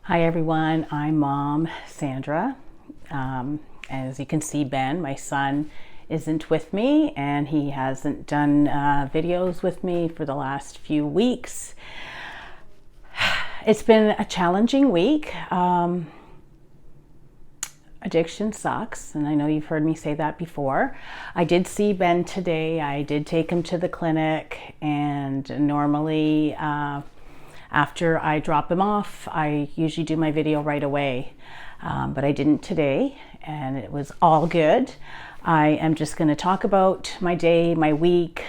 Hi everyone, I'm Mom Sandra. As you can see, Ben, my son, isn't with me and he hasn't done videos with me for the last few weeks. It's been a challenging week. Addiction sucks, and I know you've heard me say that before. I did see Ben today. I did take him to the clinic, and normally after I drop him off, I usually do my video right away, but I didn't today, and it was all good. I am just going to talk about my day, my week,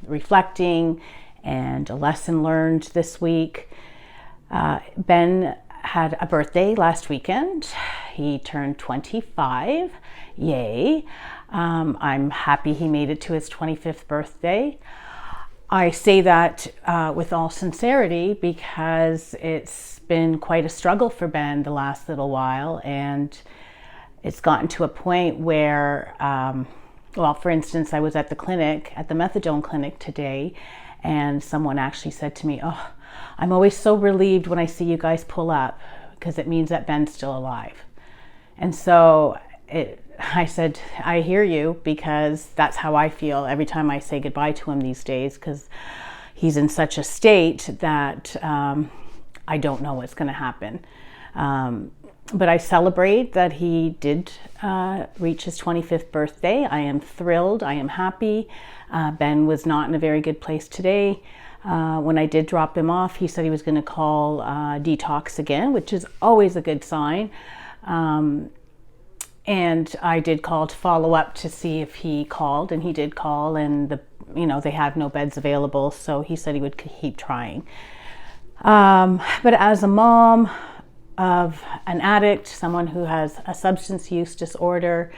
reflecting, and a lesson learned this week. Ben had a birthday last weekend. He turned 25. Yay. I'm happy he made it to his 25th birthday. I say that with all sincerity because it's been quite a struggle for Ben the last little while, and it's gotten to a point where, well, for instance, I was at the clinic, at the methadone clinic today, and someone actually said to me, "Oh, I'm always so relieved when I see you guys pull up because it means that Ben's still alive." And so I said, I hear you, because that's how I feel every time I say goodbye to him these days, because he's in such a state that I don't know what's going to happen. But I celebrate that he did reach his 25th birthday. I am thrilled. I am happy. Ben was not in a very good place today. When I did drop him off, he said he was going to call detox again, which is always a good sign. And I did call to follow up to see if he called, and he did call, and they have no beds available, so he said he would keep trying. But as a mom of an addict, someone who has a substance use disorder,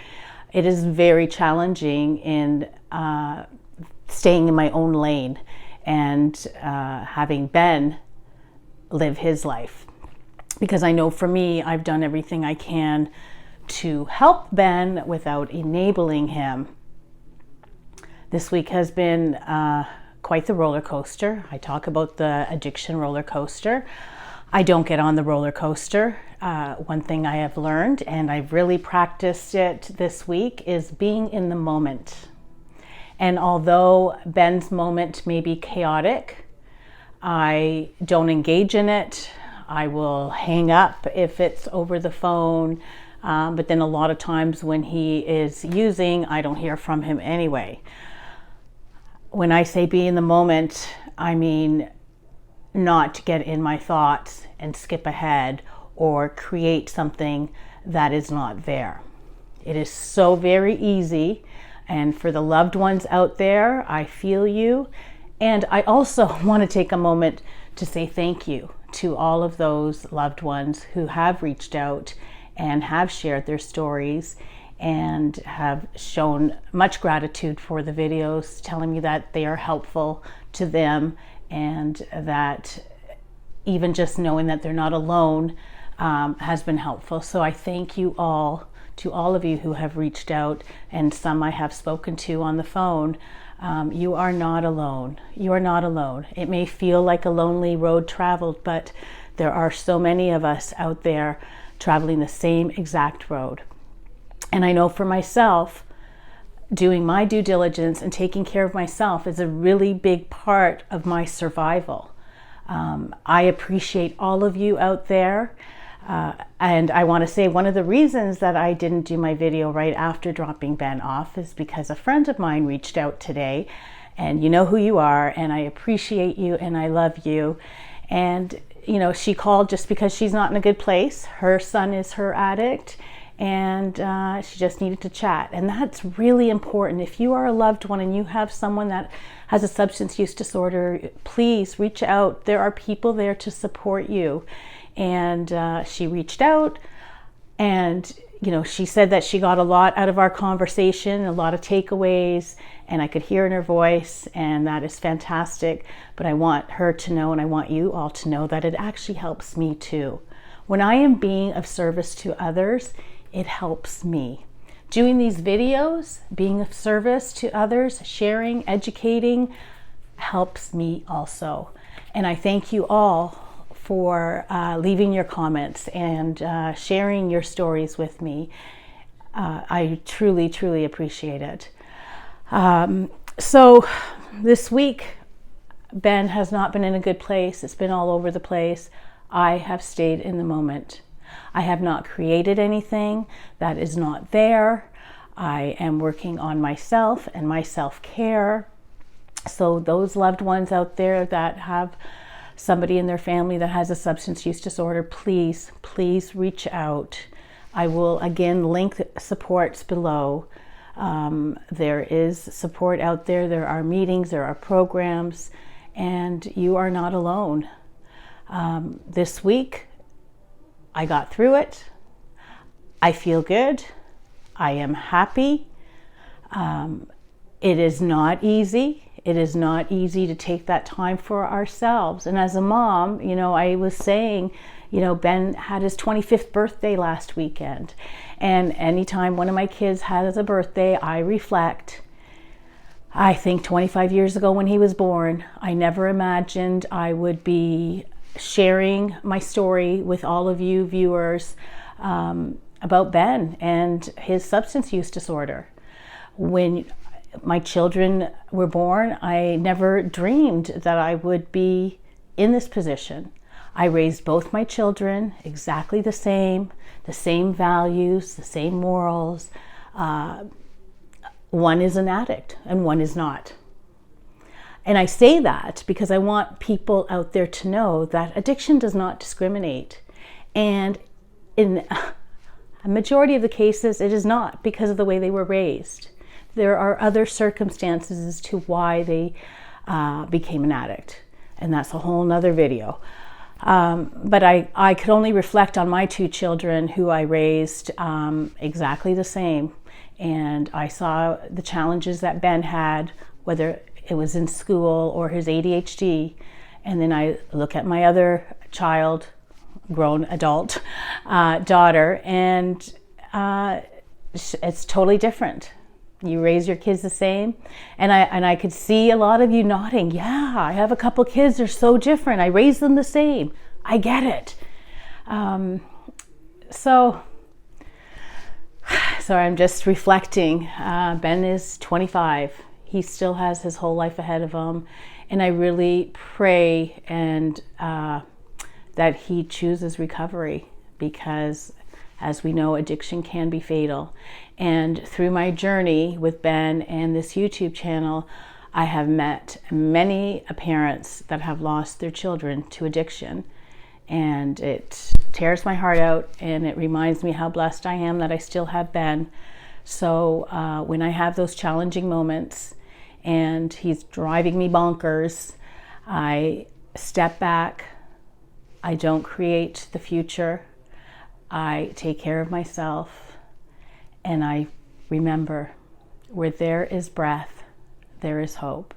it is very challenging in staying in my own lane and having Ben live his life. Because I know for me, I've done everything I can to help Ben without enabling him. This week has been quite the roller coaster. I talk about the addiction roller coaster. I don't get on the roller coaster. One thing I have learned, and I've really practiced it this week, is being in the moment. And although Ben's moment may be chaotic, I don't engage in it. I will hang up if it's over the phone. But then a lot of times when he is using, I don't hear from him anyway. When I say be in the moment, I mean not get in my thoughts and skip ahead or create something that is not there. It is so very easy. And for the loved ones out there, I feel you. And I also want to take a moment to say thank you to all of those loved ones who have reached out and have shared their stories and have shown much gratitude for the videos, telling me that they are helpful to them, and that even just knowing that they're not alone has been helpful. So I thank you all, to all of you who have reached out, and some I have spoken to on the phone. You are not alone. You are not alone. It may feel like a lonely road traveled, but there are so many of us out there traveling the same exact road. And I know for myself, doing my due diligence and taking care of myself is a really big part of my survival. I appreciate all of you out there. And I want to say one of the reasons that I didn't do my video right after dropping Ben off is because a friend of mine reached out today, and you know who you are, and I appreciate you and I love you. And she called just because she's not in a good place. Her son is her addict, and she just needed to chat. And that's really important. If you are a loved one and you have someone that has a substance use disorder, please reach out. There are people there to support you. And she reached out, and she said that she got a lot out of our conversation, a lot of takeaways, and I could hear in her voice, and that is fantastic. But I want her to know, and I want you all to know, that it actually helps me too. When I am being of service to others, it helps me. Doing these videos, being of service to others, sharing, educating, helps me also. And I thank you all for leaving your comments and sharing your stories with me. I truly, truly appreciate it. So this week, Ben has not been in a good place. It's been all over the place. I have stayed in the moment. I have not created anything that is not there. I am working on myself and my self-care. So those loved ones out there that have somebody in their family that has a substance use disorder, please, please reach out. I will again link supports below. There is support out there. There are meetings, there are programs, and you are not alone. This week, I got through it. I feel good. I am happy. It is not easy. It is not easy to take that time for ourselves. And as a mom, I was saying, Ben had his 25th birthday last weekend. And anytime one of my kids has a birthday, I reflect. I think 25 years ago when he was born, I never imagined I would be sharing my story with all of you viewers about Ben and his substance use disorder. When my children were born, I never dreamed that I would be in this position. I raised both my children exactly the same values, the same morals. One is an addict and one is not. And I say that because I want people out there to know that addiction does not discriminate. And in a majority of the cases, it is not because of the way they were raised. There are other circumstances as to why they became an addict. And that's a whole nother video. But I could only reflect on my two children who I raised exactly the same. And I saw the challenges that Ben had, whether it was in school or his ADHD. And then I look at my other child, grown adult daughter, and it's totally different. You raise your kids the same. And I could see a lot of you nodding. Yeah, I have a couple kids, they're so different. I raised them the same. I get it. So I'm just reflecting. Ben is 25. He still has his whole life ahead of him. And I really pray and that he chooses recovery, because as we know, addiction can be fatal. And through my journey with Ben and this YouTube channel, I have met many parents that have lost their children to addiction. And it tears my heart out, and it reminds me how blessed I am that I still have Ben. So when I have those challenging moments and he's driving me bonkers, I step back. I don't create the future. I take care of myself, and I remember, where there is breath, there is hope.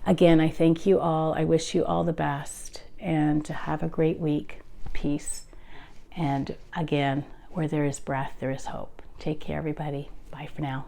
Again, I thank you all. I wish you all the best, and to have a great week. Peace. And again, where there is breath, there is hope. Take care, everybody. Bye for now.